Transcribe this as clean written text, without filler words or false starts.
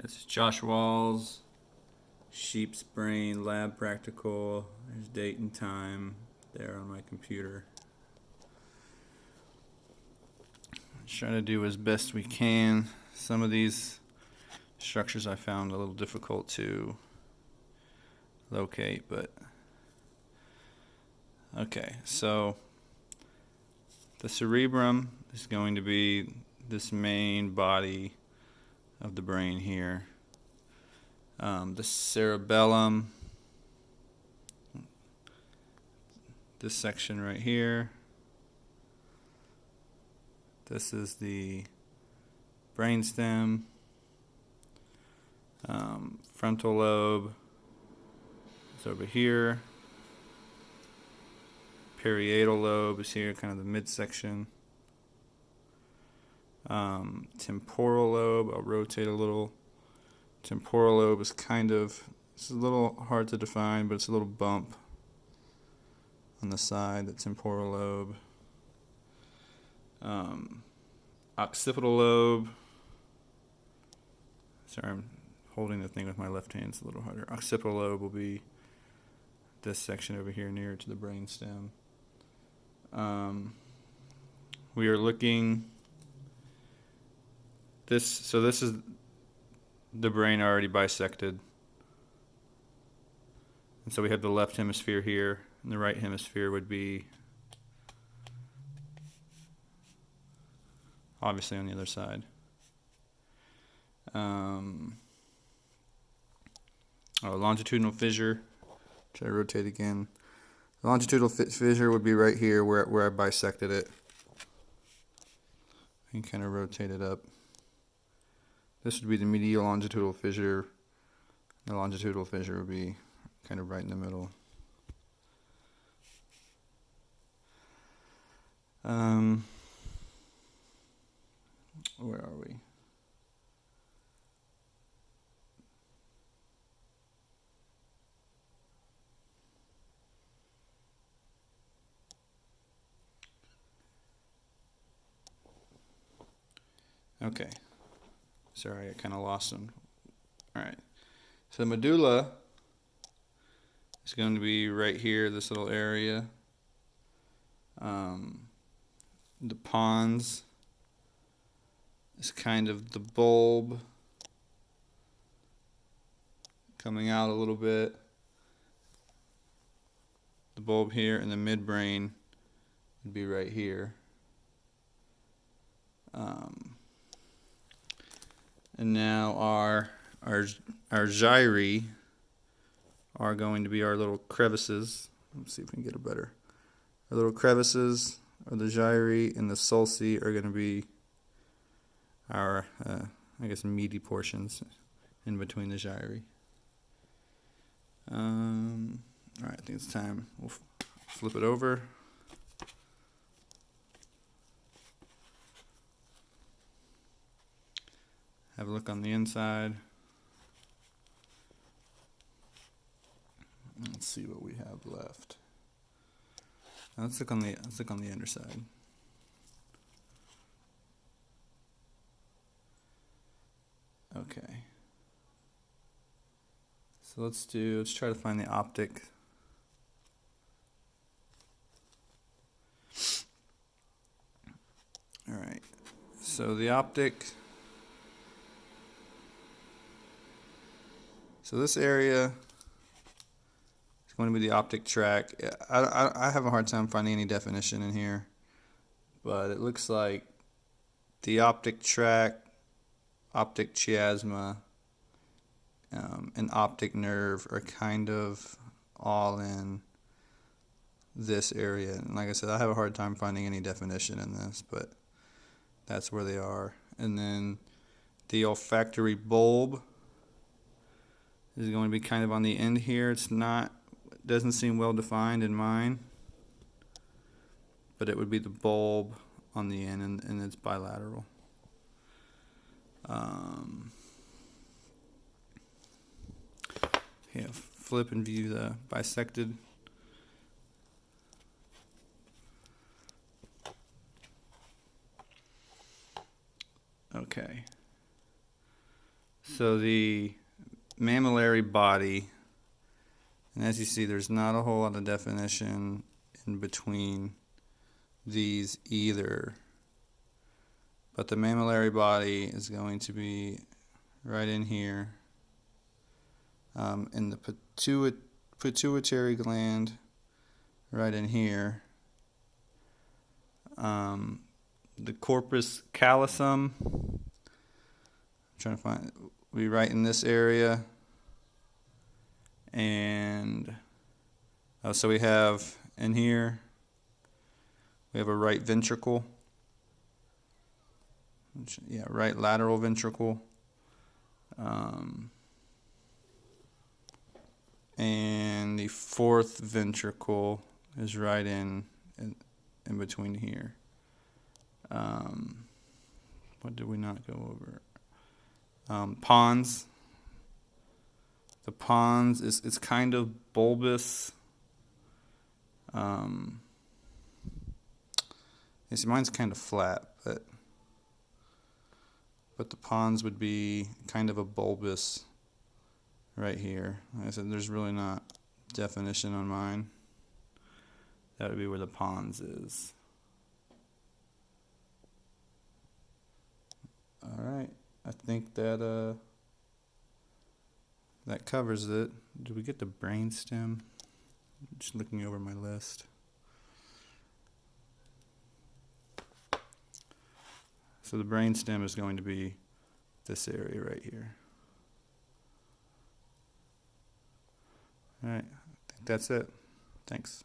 It's Josh Walls, Sheep's Brain Lab Practical. There's date and time there on my computer. Try to do as best we can. Some of these structures I found a little difficult to locate, but okay, so the cerebrum is going to be this main body of the brain here. The cerebellum, this section right here. This is the brainstem. Frontal lobe is over here. Parietal lobe is here, kind of the midsection. Temporal lobe, I'll rotate a little. Temporal lobe is it's a little hard to define, but it's a little bump on the side, the temporal lobe. Occipital lobe. Sorry, I'm holding the thing with my left hand, it's a little harder. Occipital lobe will be this section over here near to the brainstem. We are looking so this is the brain already bisected. And so we have the left hemisphere here, and the right hemisphere would be obviously on the other side. Longitudinal fissure. Try to rotate again. The longitudinal fissure would be right here where I bisected it. And kind of rotate it up. This would be the medial longitudinal fissure. The longitudinal fissure would be kind of right in the middle. Where are we? Okay. Sorry, I kind of lost them. All right. So the medulla is going to be right here, this little area. The pons is kind of the bulb coming out a little bit. The bulb here, and the midbrain would be right here. And now our gyri are going to be our little crevices. Let's see if we can get a better. Our little crevices are the gyri, and the sulci are going to be our, meaty portions in between the gyri. All right, I think it's time. We'll flip it over. Have a look on the inside. Let's see what we have left. Now let's look on the underside. Okay. So let's try to find the optic. All right. So the optic. So this area is going to be the optic tract. I have a hard time finding any definition in here, but it looks like the optic tract, optic chiasma, and optic nerve are kind of all in this area. And like I said, I have a hard time finding any definition in this, but that's where they are. And then the olfactory bulb is going to be kind of on the end here. Doesn't seem well defined in mine, but it would be the bulb on the end, and it's bilateral. Flip and view the bisected. Okay. So the mammillary body, and as you see, there's not a whole lot of definition in between these either. But the mammillary body is going to be right in here, in the pituitary gland, right in here. The corpus callosum, I'm trying to find, we right in this area. And so we have in here, we have a right ventricle. Yeah, right lateral ventricle. And the fourth ventricle is right in between here. What did we not go over? Pons. The pons is it's kind of bulbous. Mine's kind of flat, but the pons would be kind of a bulbous right here. Like I said, there's really not definition on mine. That would be where the pons is. All right, I think that that covers it. Did we get the brainstem? Just looking over my list. So the brainstem is going to be this area right here. All right, I think that's it. Thanks.